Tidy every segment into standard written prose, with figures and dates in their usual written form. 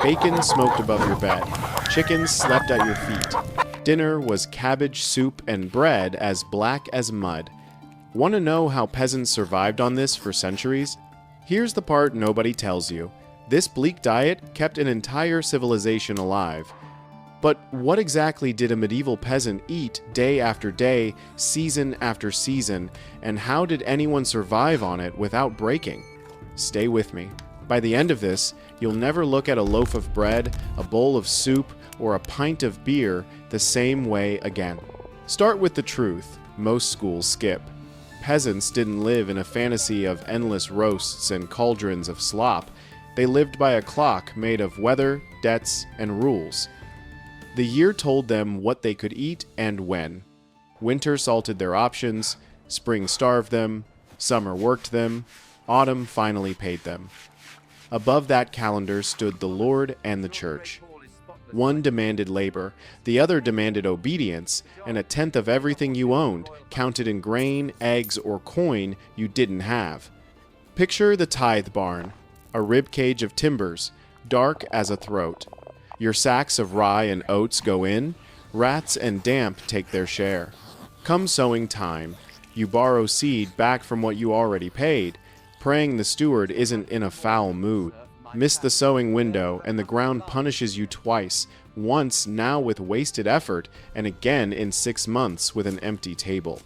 Bacon smoked above your bed. Chickens slept at your feet. Dinner was cabbage soup and bread as black as mud. Want to know how peasants survived on this for centuries? Here's the part nobody tells you. This bleak diet kept an entire civilization alive. But what exactly did a medieval peasant eat day after day, season after season, and how did anyone survive on it without breaking? Stay with me. By the end of this, you'll never look at a loaf of bread, a bowl of soup, or a pint of beer the same way again. Start with the truth most schools skip. Peasants didn't live in a fantasy of endless roasts and cauldrons of slop. They lived by a clock made of weather, debts, and rules. The year told them what they could eat and when. Winter salted their options, spring starved them, summer worked them, autumn finally paid them. Above that calendar stood the Lord and the Church. One demanded labor, the other demanded obedience, and a tenth of everything you owned, counted in grain, eggs, or coin you didn't have. Picture the tithe barn, a rib cage of timbers, dark as a throat. Your sacks of rye and oats go in, rats and damp take their share. Come sowing time, you borrow seed back from what you already paid, praying the steward isn't in a foul mood. Miss the sowing window, and the ground punishes you twice, once now with wasted effort, and again in 6 months with an empty table.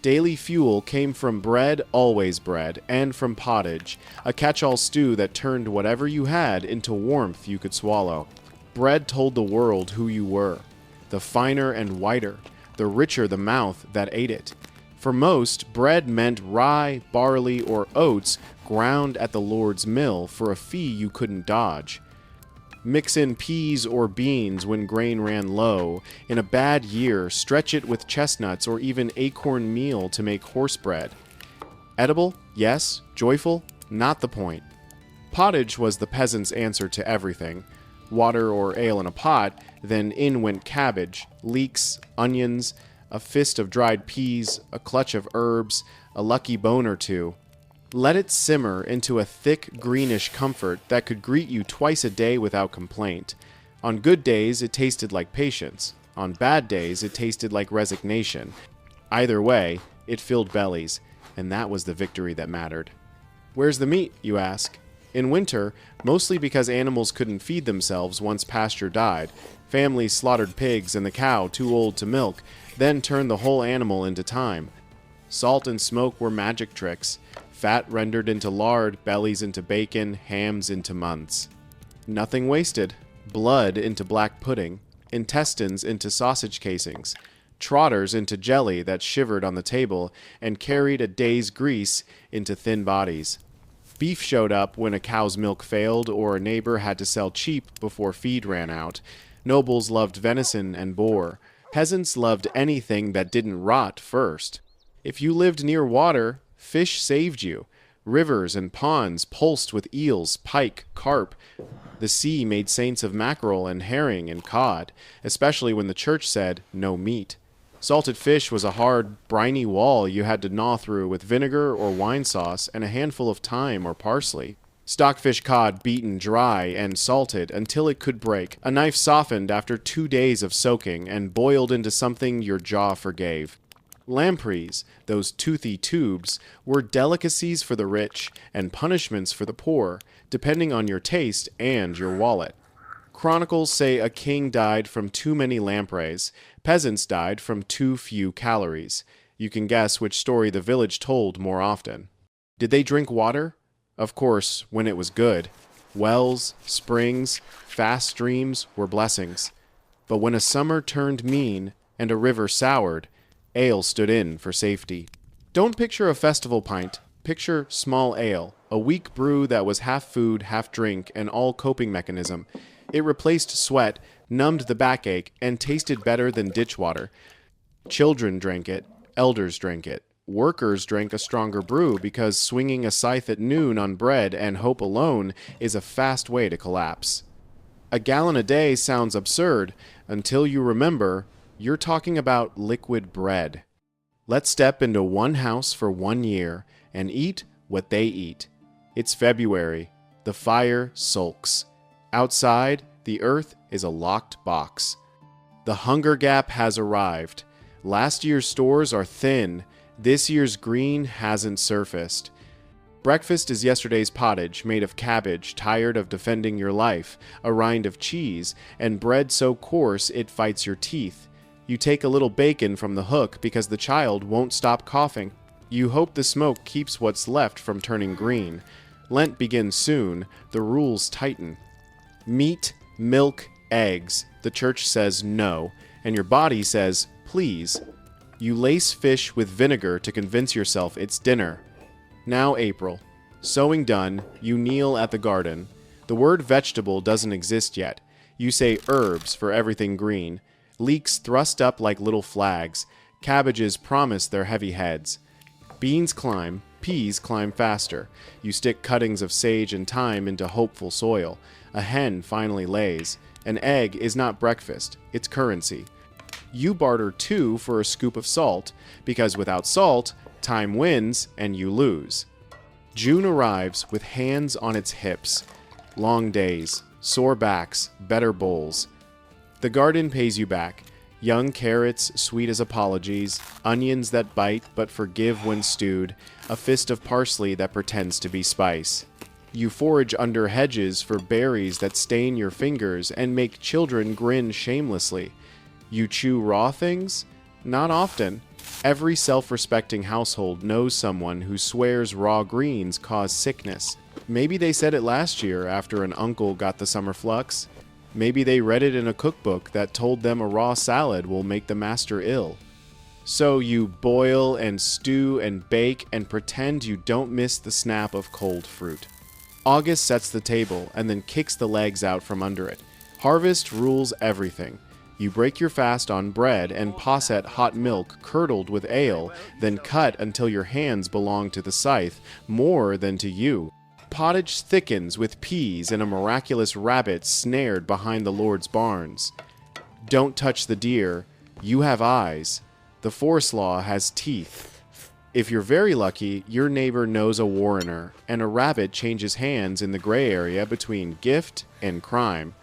Daily fuel came from bread, always bread, and from pottage, a catch-all stew that turned whatever you had into warmth you could swallow. Bread told the world who you were. The finer and whiter, the richer the mouth that ate it. For most, bread meant rye, barley, or oats ground at the Lord's mill for a fee you couldn't dodge. Mix in peas or beans when grain ran low. In a bad year, stretch it with chestnuts or even acorn meal to make horse bread. Edible? Yes. Joyful? Not the point. Pottage was the peasant's answer to everything. Water or ale in a pot, then in went cabbage, leeks, onions, a fist of dried peas, a clutch of herbs, a lucky bone or two. Let it simmer into a thick, greenish comfort that could greet you twice a day without complaint. On good days, it tasted like patience. On bad days, it tasted like resignation. Either way, it filled bellies, and that was the victory that mattered. Where's the meat, you ask? In winter, mostly because animals couldn't feed themselves once pasture died, families slaughtered pigs and the cow too old to milk, then turned the whole animal into thyme. Salt and smoke were magic tricks. Fat rendered into lard, bellies into bacon, hams into months. Nothing wasted. Blood into black pudding, intestines into sausage casings, trotters into jelly that shivered on the table and carried a day's grease into thin bodies. Beef showed up when a cow's milk failed or a neighbor had to sell cheap before feed ran out. Nobles loved venison and boar. Peasants loved anything that didn't rot first. If you lived near water, fish saved you. Rivers and ponds pulsed with eels, pike, carp. The sea made saints of mackerel and herring and cod, especially when the church said, no meat. Salted fish was a hard, briny wall you had to gnaw through with vinegar or wine sauce and a handful of thyme or parsley. Stockfish cod beaten dry and salted until it could break. A knife softened after 2 days of soaking and boiled into something your jaw forgave. Lampreys, those toothy tubes, were delicacies for the rich and punishments for the poor, depending on your taste and your wallet. Chronicles say a king died from too many lampreys. Peasants died from too few calories. You can guess which story the village told more often. Did they drink water? Of course, when it was good. Wells, springs, fast streams were blessings. But when a summer turned mean and a river soured, ale stood in for safety. Don't picture a festival pint. Picture small ale, a weak brew that was half food, half drink, and all coping mechanism. It replaced sweat, numbed the backache, and tasted better than ditch water. Children drank it, elders drank it. Workers drank a stronger brew because swinging a scythe at noon on bread and hope alone is a fast way to collapse. A gallon a day sounds absurd until you remember you're talking about liquid bread. Let's step into one house for 1 year and eat what they eat. It's February. The fire sulks. Outside, the earth is a locked box. The hunger gap has arrived. Last year's stores are thin. This year's green hasn't surfaced. Breakfast is yesterday's pottage made of cabbage, tired of defending your life, a rind of cheese, and bread so coarse it fights your teeth. You take a little bacon from the hook because the child won't stop coughing. You hope the smoke keeps what's left from turning green. Lent begins soon. The rules tighten. Meat, milk, eggs. The church says no, and your body says please. You lace fish with vinegar to convince yourself it's dinner. Now April. Sowing done, you kneel at the garden. The word vegetable doesn't exist yet. You say herbs for everything green. Leeks thrust up like little flags. Cabbages promise their heavy heads. Beans climb, peas climb faster. You stick cuttings of sage and thyme into hopeful soil. A hen finally lays. An egg is not breakfast, it's currency. You barter 2 for a scoop of salt, because without salt, time wins and you lose. June arrives with hands on its hips. Long days, sore backs, better bowls. The garden pays you back. Young carrots, sweet as apologies, onions that bite but forgive when stewed, a fist of parsley that pretends to be spice. You forage under hedges for berries that stain your fingers and make children grin shamelessly. You chew raw things? Not often. Every self-respecting household knows someone who swears raw greens cause sickness. Maybe they said it last year after an uncle got the summer flux. Maybe they read it in a cookbook that told them a raw salad will make the master ill. So you boil and stew and bake and pretend you don't miss the snap of cold fruit. August sets the table and then kicks the legs out from under it. Harvest rules everything. You break your fast on bread and posset hot milk curdled with ale, then cut until your hands belong to the scythe, more than to you. Pottage thickens with peas and a miraculous rabbit snared behind the Lord's barns. Don't touch the deer. You have eyes. The forest law has teeth. If you're very lucky, your neighbor knows a warrener, and a rabbit changes hands in the gray area between gift and crime.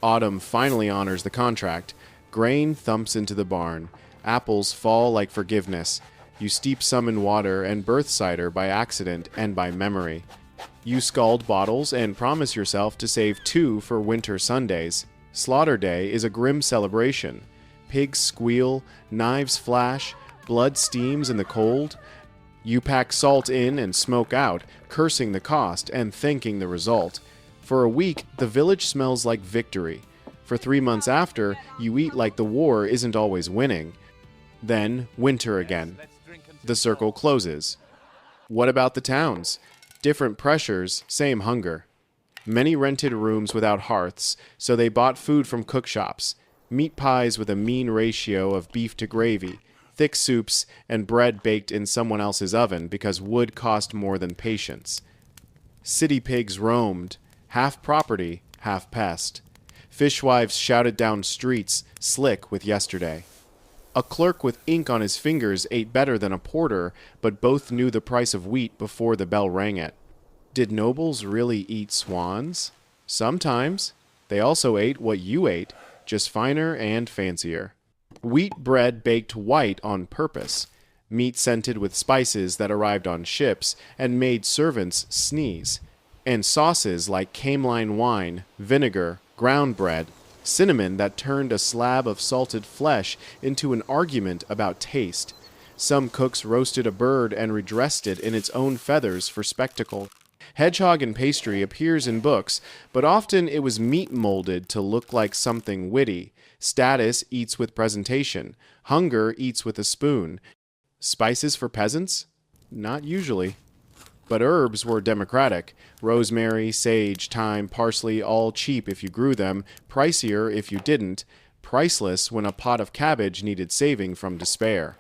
Autumn finally honors the contract. Grain thumps into the barn. Apples fall like forgiveness. You steep some in water and birth cider by accident and by memory. You scald bottles and promise yourself to save 2 for winter Sundays. Slaughter Day is a grim celebration. Pigs squeal, knives flash, blood steams in the cold. You pack salt in and smoke out, cursing the cost and thanking the result. For a week, the village smells like victory. For 3 months after, you eat like the war isn't always winning. Then, winter again. The circle closes. What about the towns? Different pressures, same hunger. Many rented rooms without hearths, so they bought food from cookshops. Meat pies with a mean ratio of beef to gravy, thick soups, and bread baked in someone else's oven because wood cost more than patience. City pigs roamed, half property, half pest. Fishwives shouted down streets, slick with yesterday. A clerk with ink on his fingers ate better than a porter, but both knew the price of wheat before the bell rang it. Did nobles really eat swans? Sometimes. They also ate what you ate, just finer and fancier. Wheat bread baked white on purpose. Meat scented with spices that arrived on ships and made servants sneeze. And sauces like cameline wine, vinegar, ground bread, cinnamon that turned a slab of salted flesh into an argument about taste. Some cooks roasted a bird and redressed it in its own feathers for spectacle. Hedgehog and pastry appears in books, but often it was meat molded to look like something witty. Status eats with presentation. Hunger eats with a spoon. Spices for peasants? Not usually. But herbs were democratic. Rosemary, sage, thyme, parsley, all cheap if you grew them, pricier if you didn't, priceless when a pot of cabbage needed saving from despair.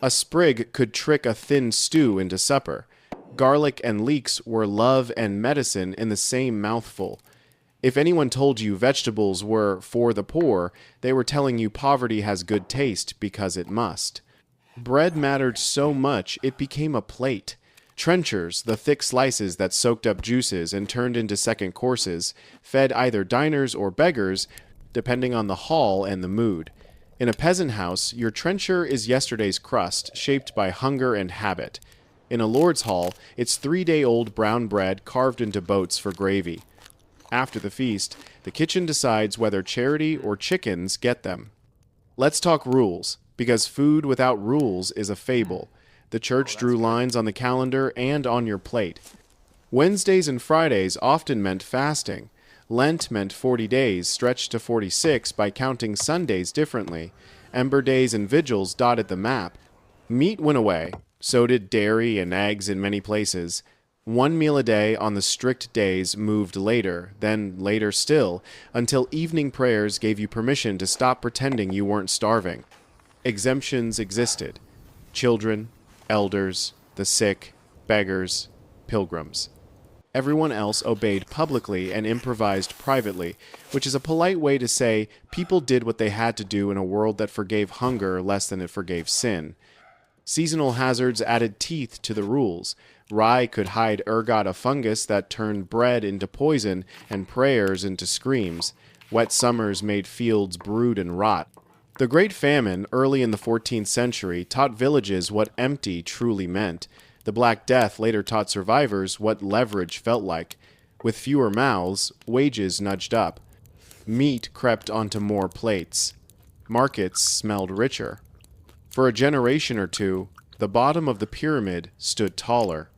A sprig could trick a thin stew into supper. Garlic and leeks were love and medicine in the same mouthful. If anyone told you vegetables were for the poor, they were telling you poverty has good taste because it must. Bread mattered so much it became a plate. Trenchers, the thick slices that soaked up juices and turned into second courses, fed either diners or beggars, depending on the hall and the mood. In a peasant house, your trencher is yesterday's crust, shaped by hunger and habit. In a lord's hall, it's 3-day-old brown bread carved into boats for gravy. After the feast, the kitchen decides whether charity or chickens get them. Let's talk rules, because food without rules is a fable. The church drew lines on the calendar and on your plate. Wednesdays and Fridays often meant fasting. Lent meant 40 days, stretched to 46 by counting Sundays differently. Ember days and vigils dotted the map. Meat went away, so did dairy and eggs in many places. One meal a day on the strict days moved later, then later still, until evening prayers gave you permission to stop pretending you weren't starving. Exemptions existed. Children, elders, the sick, beggars, pilgrims. Everyone else obeyed publicly and improvised privately, which is a polite way to say people did what they had to do in a world that forgave hunger less than it forgave sin. Seasonal hazards added teeth to the rules. Rye could hide ergot, a fungus that turned bread into poison and prayers into screams. Wet summers made fields brood and rot. The Great Famine, early in the 14th century, taught villages what empty truly meant. The Black Death later taught survivors what leverage felt like. With fewer mouths, wages nudged up. Meat crept onto more plates. Markets smelled richer. For a generation or two, the bottom of the pyramid stood taller.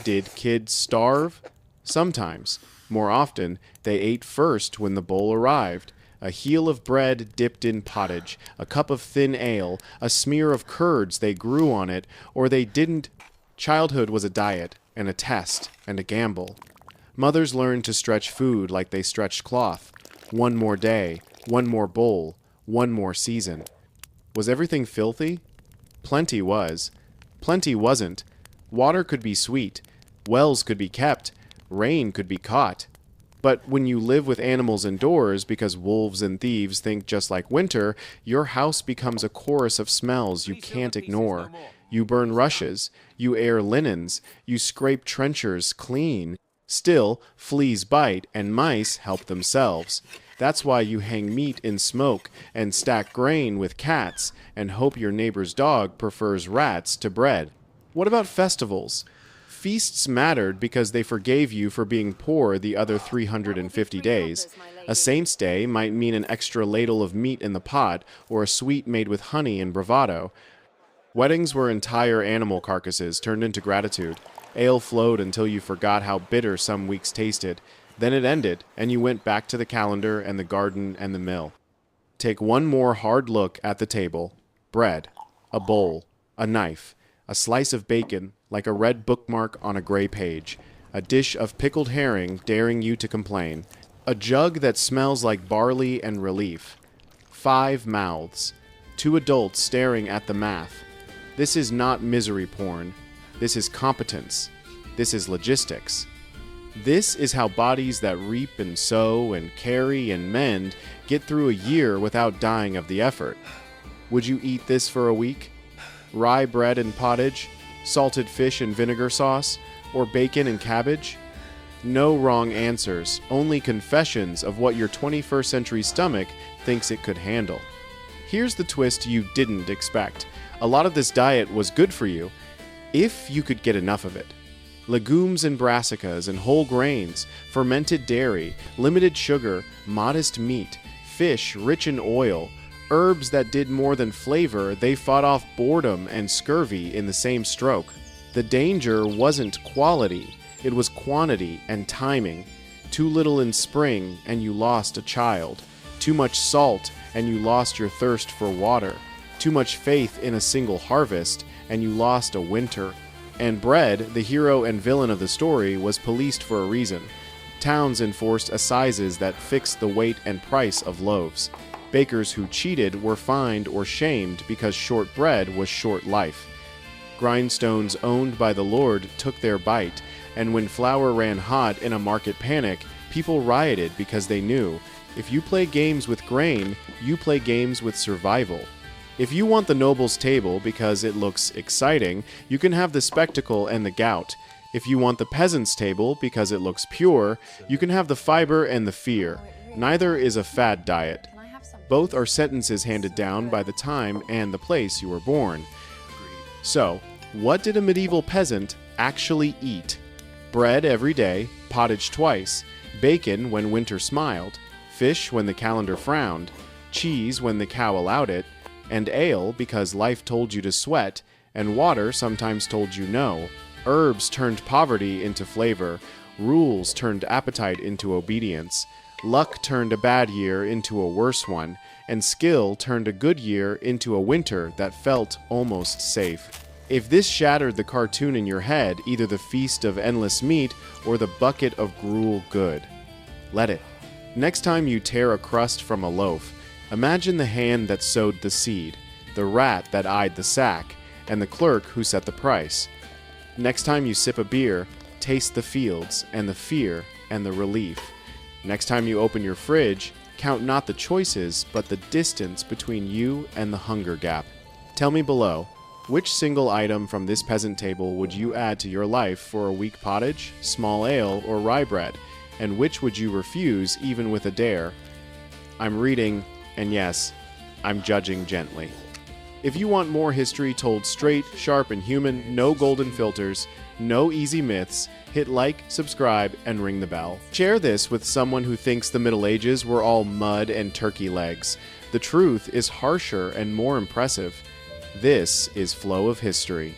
Did kids starve? Sometimes. More often, they ate first when the bowl arrived. A heel of bread dipped in pottage, a cup of thin ale, a smear of curds they grew on it, or they didn't. Childhood was a diet, and a test, and a gamble. Mothers learned to stretch food like they stretched cloth. One more day, one more bowl, one more season. Was everything filthy? Plenty was. Plenty wasn't. Water could be sweet. Wells could be kept. Rain could be caught. But when you live with animals indoors because wolves and thieves think just like winter, your house becomes a chorus of smells you can't ignore. You burn rushes, you air linens, you scrape trenchers clean. Still, fleas bite and mice help themselves. That's why you hang meat in smoke and stack grain with cats and hope your neighbor's dog prefers rats to bread. What about festivals? Feasts mattered because they forgave you for being poor the other 350 days. A saint's day might mean an extra ladle of meat in the pot, or a sweet made with honey and bravado. Weddings were entire animal carcasses turned into gratitude. Ale flowed until you forgot how bitter some weeks tasted. Then it ended, and you went back to the calendar and the garden and the mill. Take one more hard look at the table. Bread, a bowl, a knife, a slice of bacon, like a red bookmark on a gray page, a dish of pickled herring daring you to complain, a jug that smells like barley and relief. 5 mouths, 2 adults staring at the math. This is not misery porn. This is competence. This is logistics. This is how bodies that reap and sow and carry and mend get through a year without dying of the effort. Would you eat this for a week? Rye bread and pottage? Salted fish and vinegar sauce, or bacon and cabbage? No wrong answers, only confessions of what your 21st century stomach thinks it could handle. Here's the twist you didn't expect. A lot of this diet was good for you, if you could get enough of it. Legumes and brassicas and whole grains, fermented dairy, limited sugar, modest meat, fish rich in oil, herbs that did more than flavor, they fought off boredom and scurvy in the same stroke. The danger wasn't quality, it was quantity and timing. Too little in spring and you lost a child. Too much salt and you lost your thirst for water. Too much faith in a single harvest and you lost a winter. And bread, the hero and villain of the story, was policed for a reason. Towns enforced assizes that fixed the weight and price of loaves. Bakers who cheated were fined or shamed because short bread was short life. Grindstones owned by the Lord took their bite, and when flour ran hot in a market panic, people rioted because they knew, if you play games with grain, you play games with survival. If you want the noble's table because it looks exciting, you can have the spectacle and the gout. If you want the peasant's table because it looks pure, you can have the fiber and the fear. Neither is a fad diet. Both are sentences handed down by the time and the place you were born. So, what did a medieval peasant actually eat? Bread every day, pottage twice, bacon when winter smiled, fish when the calendar frowned, cheese when the cow allowed it, and ale because life told you to sweat, and water sometimes told you no. Herbs turned poverty into flavor, rules turned appetite into obedience, luck turned a bad year into a worse one, and skill turned a good year into a winter that felt almost safe. If this shattered the cartoon in your head, either the feast of endless meat or the bucket of gruel good, let it. Next time you tear a crust from a loaf, imagine the hand that sowed the seed, the rat that eyed the sack, and the clerk who set the price. Next time you sip a beer, taste the fields and the fear and the relief. Next time you open your fridge, count not the choices, but the distance between you and the hunger gap. Tell me below, which single item from this peasant table would you add to your life for a weak pottage, small ale, or rye bread, and which would you refuse even with a dare? I'm reading, and yes, I'm judging gently. If you want more history told straight, sharp, and human, no golden filters, no easy myths, hit like, subscribe, and ring the bell. Share this with someone who thinks the Middle Ages were all mud and turkey legs. The truth is harsher and more impressive. This is Flow of History.